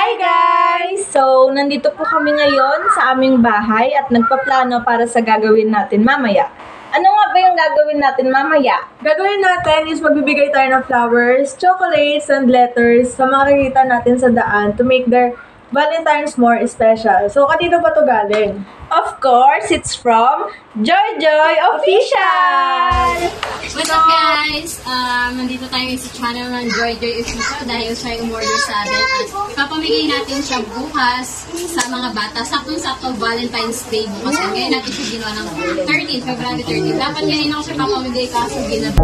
Hi guys! So, nandito po kami ngayon sa aming bahay at nagpaplano para sa gagawin natin mamaya. Ano nga ba yung gagawin natin mamaya? Gagawin natin is magbibigay tayo ng flowers, chocolates, and letters sa mga kakita natin sa daan to make their Valentine's more special. So, kanino ba to galing? Of course, it's from Joy Joy Official! What's up guys? Nandito tayo sa channel ng Joy Joy Official dahil siya yung umorder sa atin at ipapamigay natin siya bukas sa mga bata. Saktong-sakto Valentine's Day bukas. Ngayon natin siya ginawa ng 13, February 13. Dapat ngayon ako siya papamigay kaso ginawa.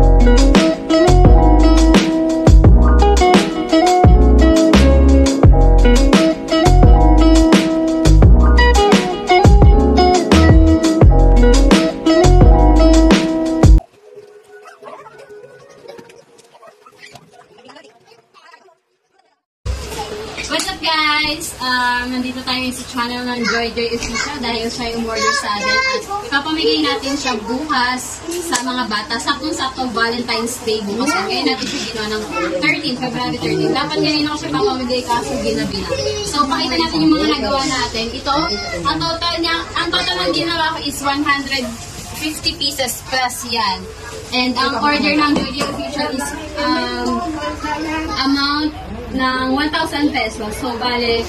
What's up guys? Nandito tayo sa channel ng Joy Joy Official dahil siya yung umorder sa atin at ipapamigay natin siya bukas sa mga bata. Saktong-sakto Valentine's Day bukas. Ngayon natin siya ginawa ng 13, February 13. Dapat ngayon ako siya papamigay kaso ginabi na. So pakita natin yung mga nagawa natin. Ito, ang total ng ginawa ko is 150 pieces plus yan. And ang order ng Joy Joy Official is amount ng 1,000 pesos. So, bale,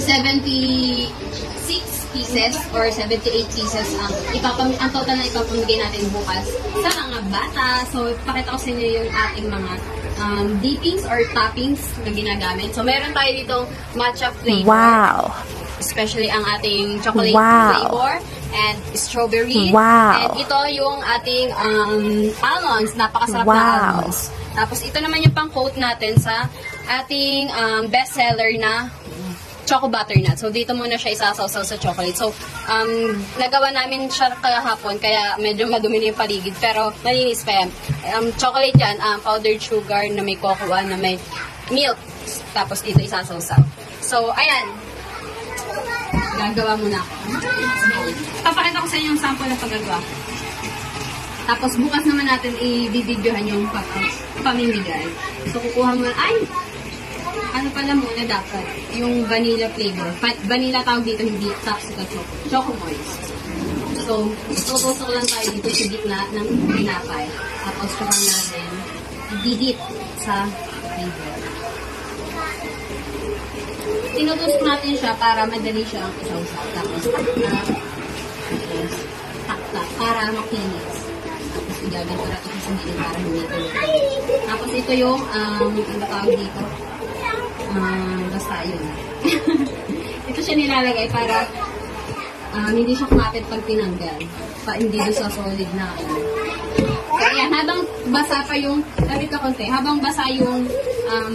76 pieces or 78 pieces ang total na ipapamigay natin bukas sa mga bata. So, pakita ko sa inyo yung ating mga dippings or toppings na ginagamit. So, meron tayo ditong matcha flavor. Wow! Especially ang ating chocolate flavor and strawberry. Wow! And ito yung ating almonds. Napakasarap na almonds. Tapos, ito naman yung pang-coat natin sa ating bestseller na choco butternut. So, dito muna siya isasawsaw sa chocolate. So, nagawa namin siya kahapon, kaya medyo madumi na yung paligid. Pero, malinis pa yan. Chocolate yan, powdered sugar na may cocoa, na may milk. Tapos, dito isasawsaw. So, ayan. Gagawa muna ako. Papakita ko sa inyo yung sample na paggagawa. Tapos, bukas naman natin i-videohan yung pamimigay. So, kukuha mo, ano pala muna dapat? Yung vanilla flavor. Vanilla tawag dito, hindi Tapsica Choco Moist. So, tutusok lang tayo dito sa gitna ng pinapay. Tapos, saka natin i-dip sa flavor. Tinutusok natin siya para madali siyang isaw-saw. Tapos, taktak para makinis. Tapos, igaganto natin sa gilid para hindi ito. Tapos, ito yung, ano tawag dito? Basta yun. Ito siya nilalagay para hindi siya kumapit pag tinanggal. Hindi doon sa solid na. So, ayan, habang basa pa yung, labit na konti, habang basa yung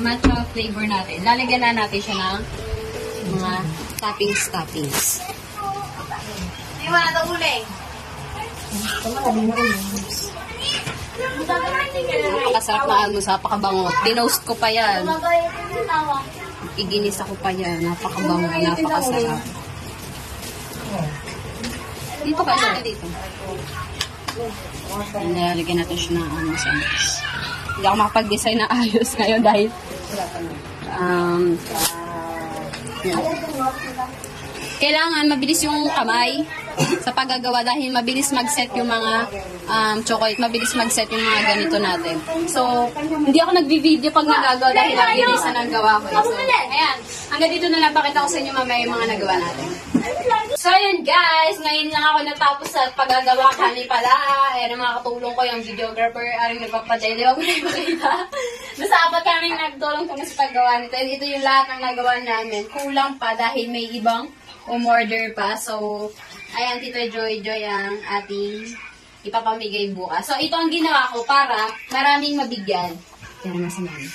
matcha flavor natin, lalagyan na natin siya ng mga toppings. Ay, wala na uling. Napakasarap na almos, napakabango. Tinoast ko pa yan. Iginis ako pa yan. Napakabango, napakasarap. Dito ka, dito. Nilalagyan natin siya ng almos. Hindi ako makapag-design na ayos ngayon dahil kailangan mabilis yung kamay sa paggagawa dahil mabilis mag-set yung mga chocolate, mabilis mag-set yung mga ganito natin. So, hindi ako nagbi-video pag nagagawa dahil mabilis na nagawa ko. So, ayan. Hanggang dito na lang pakita ko sa inyo mamaya yung mga nagawa natin. So, ayan guys. Ngayon lang ako natapos sa paggagawa kami pala. Ayan ang mga katulong ko, yung videographer, aring nagpapadeli. Huwag mo na ipakita. Basta apat kaming nagtulong kami sa paggawa nito. And ito yung lahat ng nagawa namin. Kulang pa dahil may ibang umorder pa. So, ayan, Tita Joy Joy ang ating ipapamigay bukas. So, ito ang ginawa ko para maraming mabigyan. Yan, nasa namin.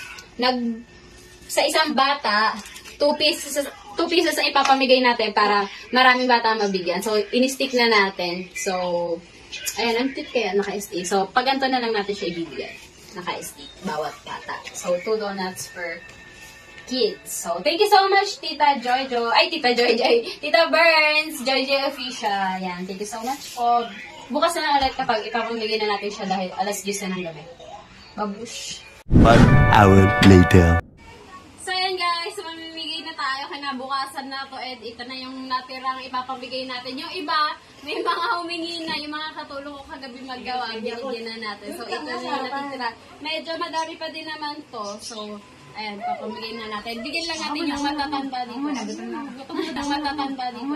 Sa isang bata, 2 pieces ang ipapamigay natin para maraming bata mabigyan. So, in-stick na natin. So, ayan, ang tip kaya naka-stick. So, pag ganito na lang natin siya ibibigay. Naka-stick, bawat bata. So, 2 donuts per kids. So, thank you so much, Tita Joy Joy. Ay, Tita Joy Joy. Tita Burns, Joy Joy Official. Yan, thank you so much po. Bukas na lang ulit kapag ipapamigay na natin siya dahil alas 10 na ng gabi. Babush! 1 hour later. So, yan guys. Mamimigay na tayo. kinabukasan na to, ito na yung natirang ipapamigay natin. Yung iba, may mga humingi na, yung mga katulong ko kagabi maggawa, binigyan na natin. So, ito na yung natitira. Medyo madami pa din naman to. So, ayan, papamigay na natin. Bigyan lang natin yung matatanda dito. Gutom na daw matatanda dito.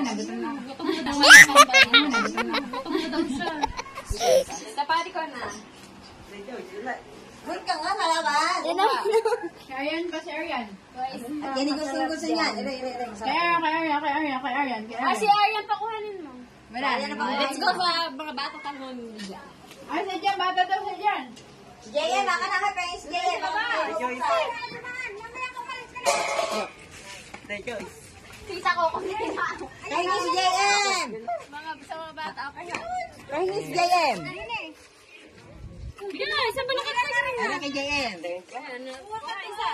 Gutom na daw matatanda dito. Gutom na daw siya. Tapari ko na. Wait ka nga, malaban. Aryan pa si Aryan. Yan yung gusto niya. Kay Aryan. Si Aryan, pakuhanin mo. Wala. Let's go sa mga bata kang mamimigay. Ay, sa dyan, bata daw sa dyan. JM, baka na ka, Prince JM. Tita ko kung hindi na. Chinese JM. Sa mga bata ako. Chinese JM. Bigyan na, isang balakit na rin. Ano kay JM? Isa.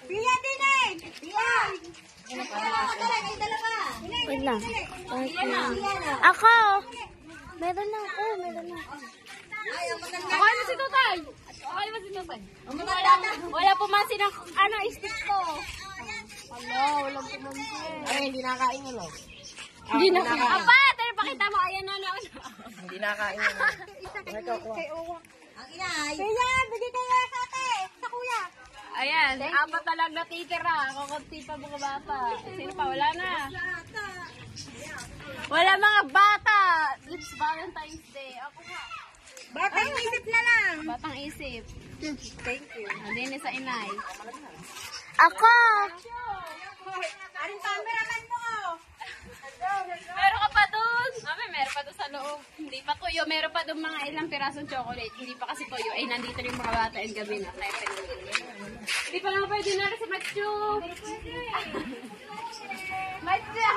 Pia din eh. Pia. Kayo dalawa. Wait lang. Pia. Ako! Meron na ako. Ay, ang maganda. Okay mo si Tutay. Okay mo si Tutay. Wala pumansin ng stick ko. Wala pumansin. Ay, hindi nakain yun, oh. Hindi na. Aba, tayo pakita mo. Ayan na. Hindi nakain yun. Ang inay. Kaya, bigay kayo sa ate. Sa kuya. Ayan, apat na lang natitira. Kukunti pa mga bata. Sino pa? Wala na. Wala mga bata. It's Valentine's Day. Ako nga. Batang isip na lang. Batang isip. Thank you. Hindi sa inay. Ako! Aring cameraman mo. Meron ka pa doon. Mami, meron pa doon sa loob. Hindi pa tuyo. Meron pa doon mga ilang pirasong chocolate. Hindi pa kasi tuyo. Ay, nandito rin mga bata and gabi na. Kaya hindi pa naman pwede na rin si Machu. Machu!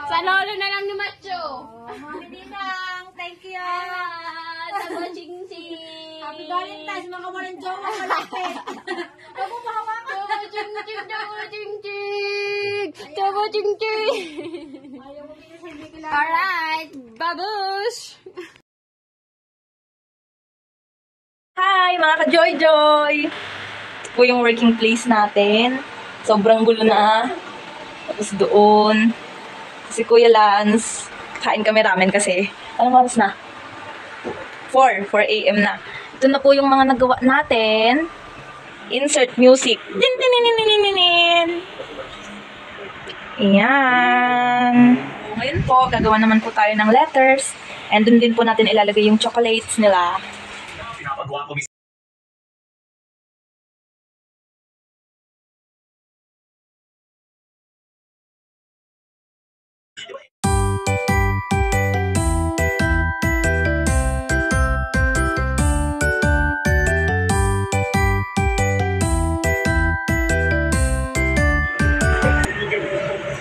Sa lolo na lang ni Machu. Mami Dinang, thank you. Tabo ching-ching. Happy Valentine's, mga walang jowa malapit. Huwag mo mahawakan. Tabo ching-ching. Tabo ching-ching. Tabo ching-ching. Alright, babush! Hi, mga ka-joy-joy! Ito po yung working place natin. Sobrang gulo na. Tapos doon, si Kuya Lance, kain kami ramen kasi. Anong oras na? 4 a.m. na. Ito na po yung mga nagawa natin. Insert music. Din, din, din, din, din, din, din. Ayan. Ngayon po, gagawa naman po tayo ng letters. And dun din po natin ilalagay yung chocolates nila.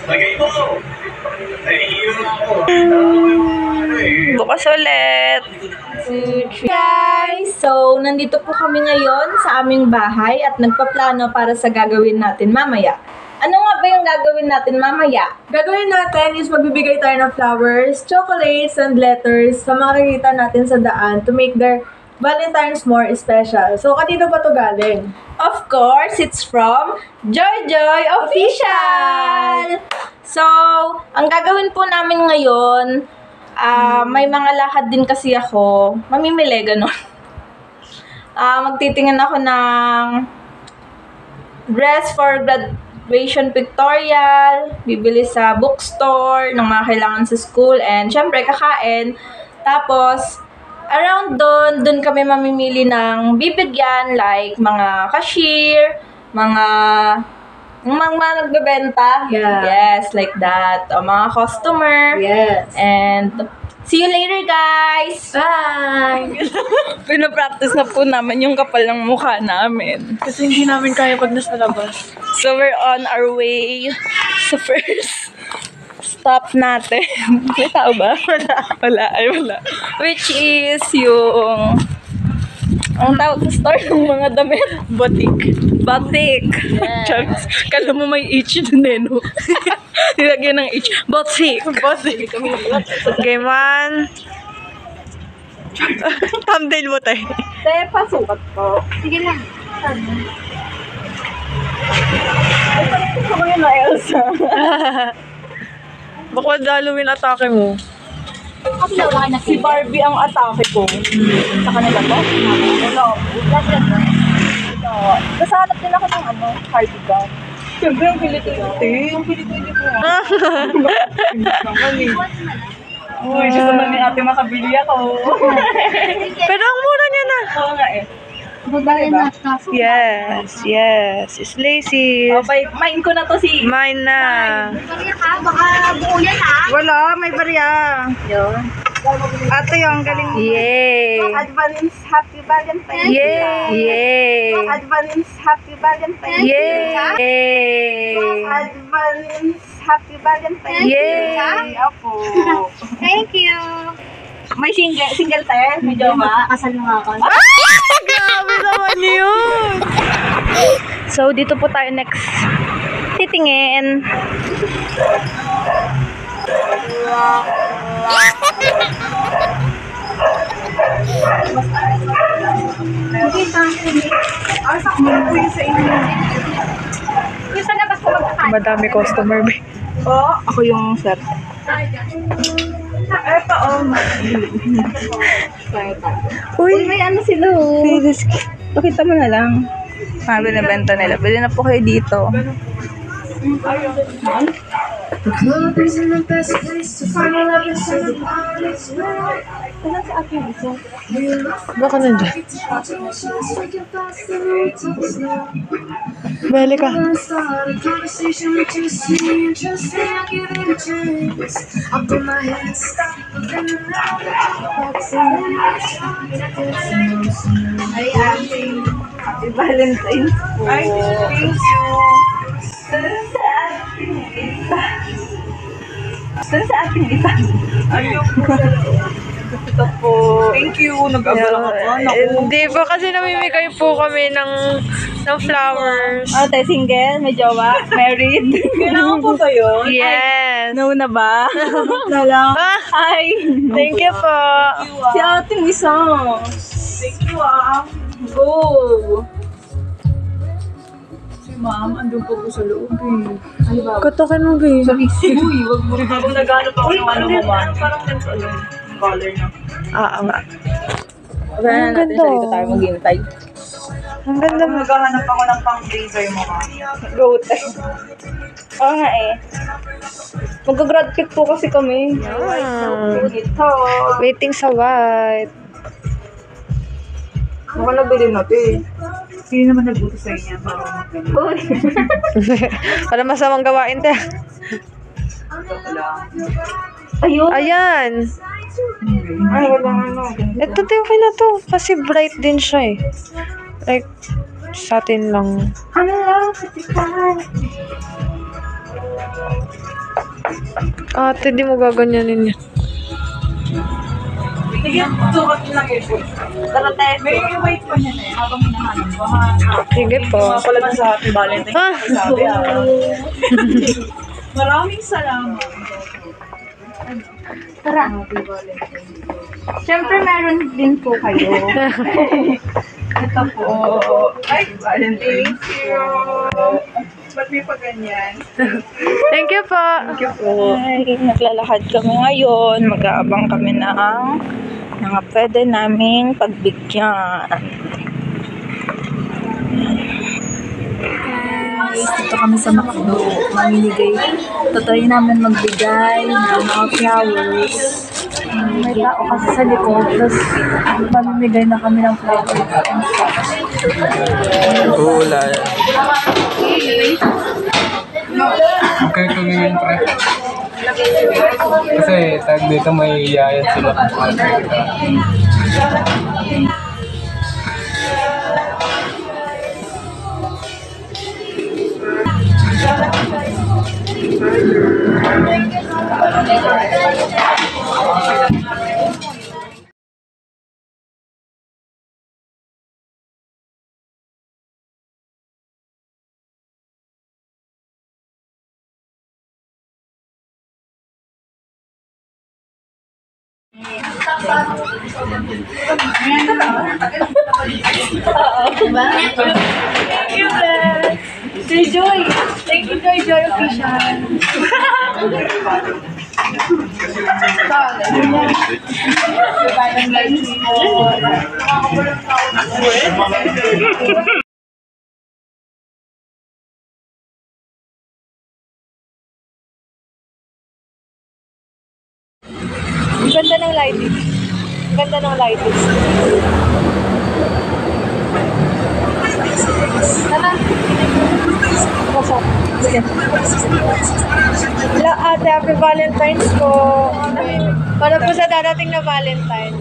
Lagay mo! Naiiyon ako. Bukas ulit. Guys, so nandito po kami ngayon sa aming bahay at nagpaplano para sa gagawin natin mamaya. Ano nga ba yung gagawin natin mamaya? Gagawin natin is magbibigay tayo ng flowers, chocolates, and letters sa mga kakita natin sa daan to make their Valentine's more special. So, kanino ba to galing? Of course, it's from Joy Joy Official! So, ang gagawin po namin ngayon, may mga lakad din kasi ako. Mamimili, gano'n. Magtitingin ako ng dress for graduation pictorial, bibili sa bookstore, ng mga kailangan sa school, and syempre, kakain. Tapos, around doon kami mamimili ng bibigyan, like mga cashier, mga nagbebenta. Yeah. Yes, like that. O mga customer. Yes. And see you later, guys! Bye! Pinapractice na po namin yung kapal ng mukha namin. Kasi hindi namin kaya pag nasa labas. So, we're on our way sa first stop natin. May tao ba? Wala. Which is yung ang tawag sa store ng mga damit. Batik. Yes. Kala mo may H dun eh, no? Nilagyan ng H. Batik. Okay, man. Thumbnail mo tayo. Tayo, pasukat po. Sige lang. Baka Halloween atake mo. Si Barbie ang atake ko. Sa kanila to? Wala. Tapos hanap din ako ng cardigan. Siyempre, yung piliti-piliti. Yung piliti-piliti ko. Uy, gusto naman ni ate makabili ako. Pero ang mura niya na. Oo nga eh. Babae na kaso. Yes, yes. It's lazy. Okay, mine ko na to si... Mine na. Maria ka, baka buo yan ha. Wala, may barya. Yun. Ate, yung galing mo. Yay! Advance Happy Valentine's. Yay! Yay! Advance Happy Valentine's. Yay! Advance Happy Valentine's. Yay! Opo. Thank you. May single tayo? May jowa? Kasal na ako. Grabe naman yun! So, dito po tayo next titingin. Madami customer ba? Oo, ako yung sir. Eto, Uy! may ano sila, Pakita mo na lang. Binibenta nila. Bili na po kayo dito. Baka nandyan. Bali ka. Ay, ating Happy Valentine's po. Ay, thank you. Saan sa ating isa? Ayun po. Ito po. Thank you. Nag-abala ka pa. Hindi po kasi namimigay po kami ng flowers. Tayo single, may jowa, married. Kailangan po kayo? Yes. Nauna ba? Na lang. Hi. Thank you po. Si ating isa. Thank you Go. Si ma'am, andun po sa loob Ay, ba? Katokin mo, babe. Uy, wag mo. Habang naghanap ako ng ano mo, ma'am. Parang ganito, color na. Nga. Wala na natin, ganda. sa dito tayo maghintay. Ang ganda mo. Maghahanap ako ng pang-blazer mo, ma'am. Go, tayo. Oo nga eh. Mag-grad pick po kasi kami. Ito. Waiting sa white. Mukhang nabili natin. Sino naman nagbuto sa inyo para mag-grad? Wala masamang gawain, te. Ayun. Ayan. Ay, wala ano. Ito, te, okay na to. Kasi bright din siya eh. Like, satin lang. Ano lang, katikan. Ate, di mo gaganyanin yan. Sige, sukat lang ito. Tara, te. May wait pa niya eh. Habang hinahanap ko, ha? Sige po. Pala na sa ating Valentine. Ha? Sabi, Maraming salamat. Tara. Siyempre, meron din po kayo. Ito po. Ay, Valentine. Thank you. Ba't may pa ganyan? Thank you po. Thank you po. Ay, naglalakad kami ngayon. Mag-aabang kami ng mga pwede naming pagbigyan. Dito kami sa McDo. Mamimigay. Totoo namin magbigay ng mga flowers. May tao kasi sa likod. Tapos mamimigay na kami ng flowers. Wala. Okay, tumingin pre. Kasi tag dito may iyayan sila kung paano. Joy! Thank you, Joy Official. Ang ganda ng lighting. Ang ganda ng lighting. Tara. Pasok. Sige. Hello, ate. Happy Valentine's po. Para po sa dadating na Valentine.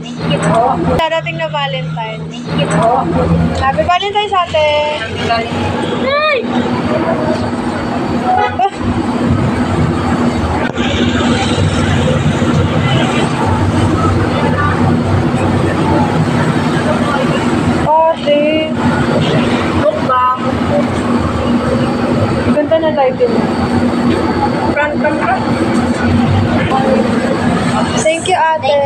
Dadating na Valentine. Happy Valentine's, ate. Ay! Ate. Mukbang. Ganda na lighting. Front camera. Thank you, ate.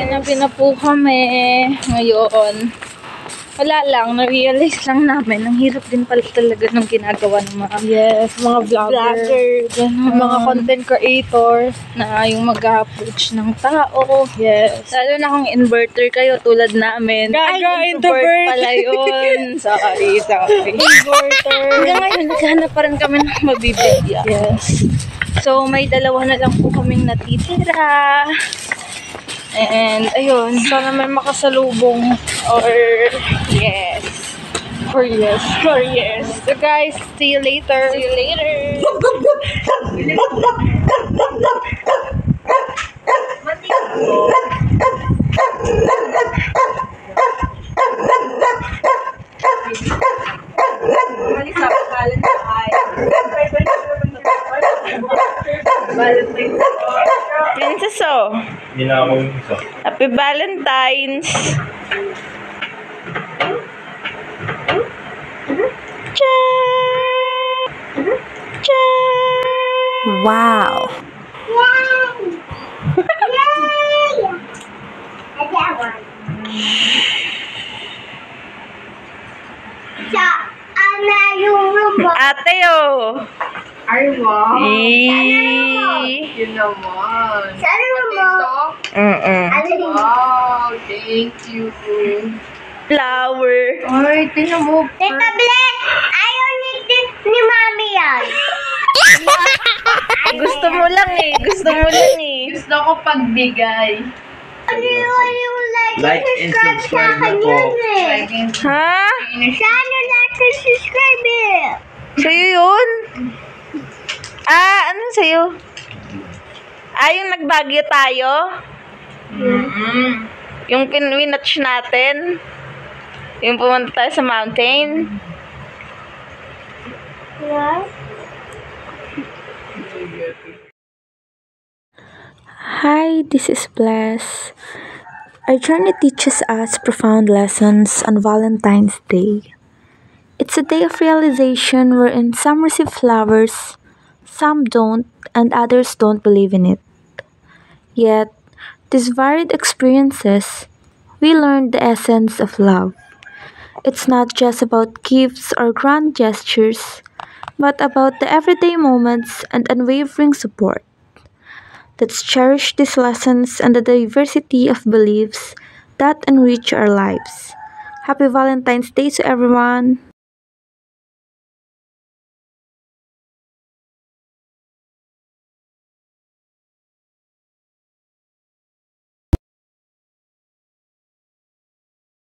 Kinabi na po kami ngayon. Wala lang, na-realize lang namin, ang hirap din pala talaga ng ginagawa ng mga Mga vlogger, ganun. mga content creator. Na yung mag-approach ng tao. Yes. Lalo na kung inverter kayo tulad namin. Gaga, introvert introvert. pala yun. Sorry. Inverter. Hanggang ngayon, naghahanap pa rin kami ng mabibigyan. Yes. So, may dalawa na lang po kaming natitira. And, ayun. Sana may makasalubong. Or, yes. Or yes. Or yes. So, guys, see you later. See you later. Princess, oh. Hindi na ako yung isa. Happy Valentine's. Wow. Ate, oh. Ay, wow. Eee. Yun naman. Sana mo. Wow, thank you. Flower. Ay, tinan mo. Tita Black, ayaw ni Mami yan. Gusto mo lang eh. Gusto ko pagbigay. Ano Like and subscribe na po. Like and Ha? Sana like and subscribe eh. Sa'yo yun? Ano sa'yo? Yung nagbagyo tayo? Yung winatch natin? Yung pumunta tayo sa mountain? Hi, this is Bless. Our journey teaches us profound lessons on Valentine's Day. It's a day of realization wherein some receive flowers, some don't, and others don't believe in it. Yet, these varied experiences, we learn the essence of love. It's not just about gifts or grand gestures, but about the everyday moments and unwavering support. Let's cherish these lessons and the diversity of beliefs that enrich our lives. Happy Valentine's Day to everyone!